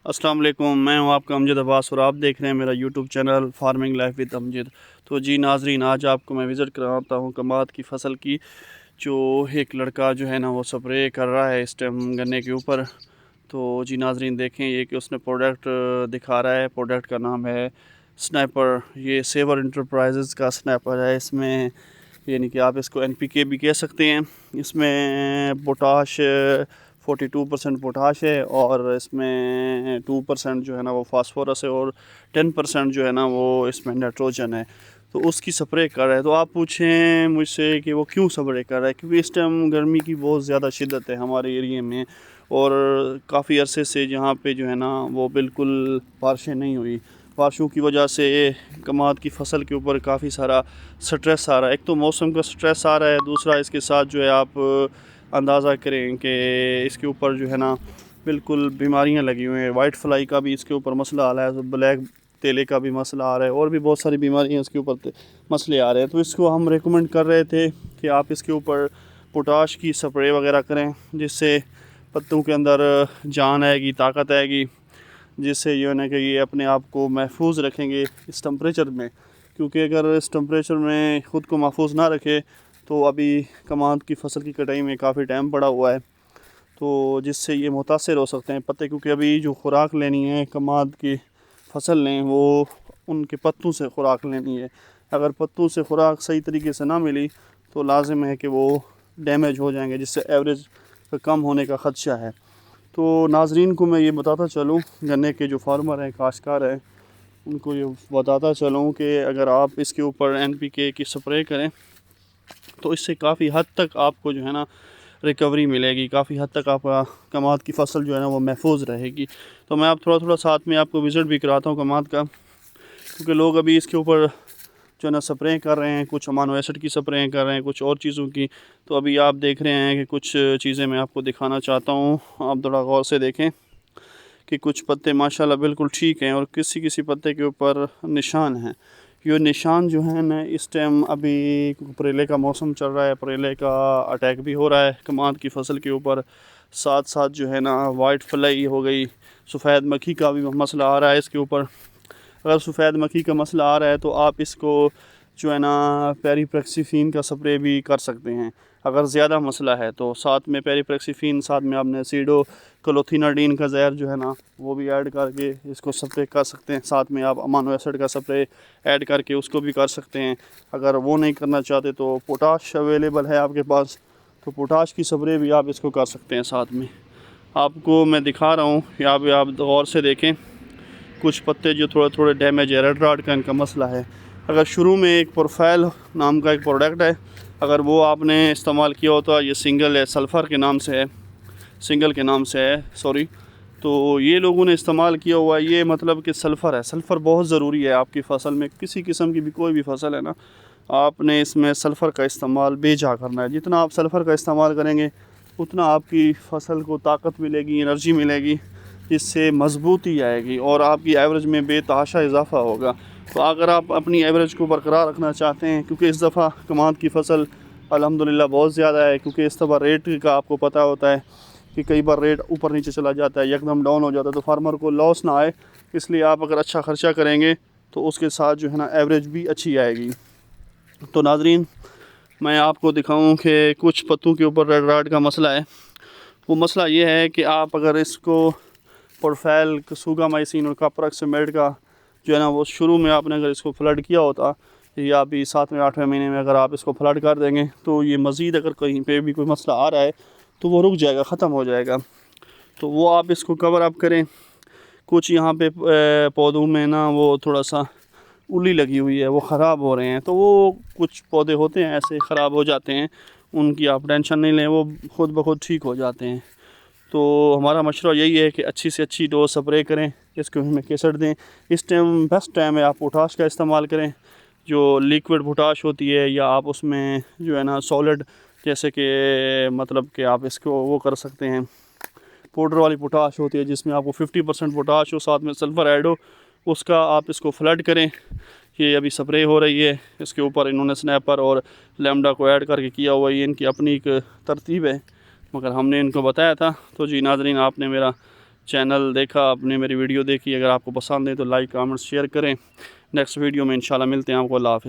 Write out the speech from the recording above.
अस्सलाम वालेकुम, मैं हूं आपका अमजद अब्बास और आप देख रहे हैं मेरा YouTube channel farming life with Amjad. तो जी नाजरीन, आज आपको मैं विज़िट कराता हूं कमाद की फ़सल की। जो एक लड़का जो है ना वो स्प्रे कर रहा है इस टाइम गन्ने के ऊपर। तो जी नाजरीन देखें, ये कि उसने प्रोडक्ट दिखा रहा है। प्रोडक्ट का नाम है स्नैपर। ये सेवर इंटरप्राइजेज़ का स्नैपर है। इसमें यानी कि आप इसको NPK भी कह सकते हैं। इसमें पोटाश 42% पोटाश है और इसमें 2% जो है ना वो फास्फोरस है और 10% जो है ना वो इसमें नाइट्रोजन है। तो उसकी स्प्रे कर रहा है। तो आप पूछें मुझसे कि वो क्यों स्प्रे कर रहा है, क्योंकि इस टाइम गर्मी की बहुत ज़्यादा शिद्दत है हमारे एरिए में और काफ़ी अरसे से जहाँ पे जो है ना वो बिल्कुल बारिशें नहीं हुई। बारिशों की वजह से कमाद की फ़सल के ऊपर काफ़ी सारा स्ट्रेस आ रहा है। एक तो मौसम का स्ट्रेस आ रहा है, दूसरा इसके साथ जो है आप अंदाज़ा करें कि इसके ऊपर जो है ना बिल्कुल बीमारियां लगी हुई हैं। वाइट फ्लाई का भी इसके ऊपर मसला आ रहा है, ब्लैक तेले का भी मसला आ रहा है और भी बहुत सारी बीमारियां इसके ऊपर मसले आ रहे हैं। तो इसको हम रेकमेंड कर रहे थे कि आप इसके ऊपर पोटाश की स्प्रे वगैरह करें, जिससे पत्तों के अंदर जान आएगी, ताकत आएगी, जिससे ये ना कि ये अपने आप को महफूज रखेंगे इस टेम्परेचर में। क्योंकि अगर इस टेम्परेचर में ख़ुद को महफूज ना रखे तो अभी कमाद की फ़सल की कटाई में काफ़ी टाइम पड़ा हुआ है, तो जिससे ये मुतासर हो सकते हैं पत्ते। क्योंकि अभी जो खुराक लेनी है कमाद की फ़सल ने, वो उनके पत्तों से खुराक लेनी है। अगर पत्तों से खुराक सही तरीके से ना मिली तो लाजिम है कि वो डैमेज हो जाएंगे, जिससे एवरेज कम होने का ख़दशा है। तो नाजरीन को मैं ये बताता चलूँ, गन्ने के जो फार्मर हैं, काश्तकार हैं, उनको ये बताता चलूँ कि अगर आप इसके ऊपर NPK की स्प्रे करें तो इससे काफ़ी हद तक आपको जो है ना रिकवरी मिलेगी, काफ़ी हद तक आपका कमाद की फ़सल जो है ना वो महफूज रहेगी। तो मैं अब थोड़ा थोड़ा साथ में आपको विज़िट भी कराता हूँ कमाद का, क्योंकि लोग अभी इसके ऊपर जो है ना स्प्रे कर रहे हैं, कुछ अमानो एसिड की स्प्रे कर रहे हैं, कुछ और चीज़ों की। तो अभी आप देख रहे हैं कि कुछ चीज़ें मैं आपको दिखाना चाहता हूँ, आप थोड़ा गौर से देखें कि कुछ पत्ते माशाल्लाह बिल्कुल ठीक हैं और किसी किसी पत्ते के ऊपर निशान हैं। ये निशान जो है ना इस टाइम अभी परेले का मौसम चल रहा है, परेले का अटैक भी हो रहा है कमाद की फ़सल के ऊपर। साथ साथ जो है ना वाइट फ्लाई हो गई, सफ़ेद मक्खी का भी मसला आ रहा है इसके ऊपर। अगर सफ़ेद मक्खी का मसला आ रहा है तो आप इसको जो है ना पेरिप्रेक्सिफिन का स्प्रे भी कर सकते हैं। अगर ज़्यादा मसला है तो साथ में पेरिप्रेक्सिफिन, साथ में आपने सीडो क्लोथिनाडीन का ज़हर जो है ना वो भी ऐड करके इसको स्प्रे कर सकते हैं। साथ में आप अमानो एसिड का स्प्रे ऐड करके उसको भी कर सकते हैं। अगर वो नहीं करना चाहते तो पोटाश अवेलेबल है आपके पास, तो पोटाश की स्प्रे भी आप इसको कर सकते हैं। साथ में आपको मैं दिखा रहा हूँ, यहाँ पे आप गौर से देखें, कुछ पत्ते जो थोड़े थोड़े डैमेज है, रेड राट का इनका मसला है। अगर शुरू में एक प्रोफाइल नाम का एक प्रोडक्ट है, अगर वो आपने इस्तेमाल किया होता, ये सिंगल है, सल्फ़र के नाम से है, सिंगल के नाम से है सॉरी, तो ये लोगों ने इस्तेमाल किया हुआ है। ये मतलब कि सल्फ़र है, सल्फ़र बहुत ज़रूरी है आपकी फ़सल में। किसी किस्म की भी कोई भी फ़सल है ना, आपने इसमें सल्फ़र का इस्तेमाल बेजा करना है। जितना आप सल्फ़र का इस्तेमाल करेंगे उतना आपकी फ़सल को ताकत मिलेगी, एनर्जी मिलेगी, जिससे मजबूती आएगी और आपकी एवरेज में बेतहाशा इजाफ़ा होगा। तो अगर आप अपनी एवरेज को बरकरार रखना चाहते हैं, क्योंकि इस दफ़ा कमाद की फ़सल अल्हम्दुलिल्लाह बहुत ज़्यादा है, क्योंकि इस दफ़ा रेट का आपको पता होता है कि कई बार रेट ऊपर नीचे चला जाता है, एकदम डाउन हो जाता है, तो फार्मर को लॉस ना आए, इसलिए आप अगर अच्छा ख़र्चा करेंगे तो उसके साथ जो है ना एवरेज भी अच्छी आएगी। तो नाज़रीन, मैं आपको दिखाऊं कि कुछ पत्तों के ऊपर रेड राट का मसला है। वो मसला ये है कि आप अगर इसको प्रोफाइल सूगामाइसिन और कपरॉक्सीमेट का जो है ना वो शुरू में आपने अगर इसको फ्लड किया होता, या अभी 7वें 8वें महीने में अगर आप इसको फ्लड कर देंगे तो ये मज़ीद अगर कहीं पे भी कोई मसला आ रहा है तो वो रुक जाएगा, ख़त्म हो जाएगा। तो वो आप इसको कवर अप करें। कुछ यहाँ पे पौधों में ना वो थोड़ा सा उल्ली लगी हुई है, वो ख़राब हो रहे हैं। तो वो कुछ पौधे होते हैं ऐसे ख़राब हो जाते हैं, उनकी आप टेंशन नहीं लें, वो ख़ुद ब खुद ठीक हो जाते हैं। तो हमारा मशवरा यही है कि अच्छी से अच्छी डोज स्प्रे करें, इसको हमें केसर दें। इस टाइम बेस्ट टाइम है आप पोटाश का इस्तेमाल करें, जो लिक्विड पोटाश होती है, या आप उसमें जो है ना सॉलिड, जैसे कि मतलब कि आप इसको वो कर सकते हैं, पाउडर वाली पोटाश होती है जिसमें आपको 50% पोटाश हो, साथ में सल्फ़र ऐड हो, उसका आप इसको फ्लड करें। ये अभी स्प्रे हो रही है, इसके ऊपर इन्होंने स्नैपर और लैम्डा को ऐड करके किया हुआ है। ये इनकी अपनी एक तरतीब है, मगर हमने इनको बताया था। तो जी नाज़रीन, आपने मेरा चैनल देखा, आपने मेरी वीडियो देखी। अगर आपको पसंद है तो लाइक कमेंट शेयर करें। नेक्स्ट वीडियो में इंशाल्लाह मिलते हैं आपको। अल्लाह हाफ़िज़।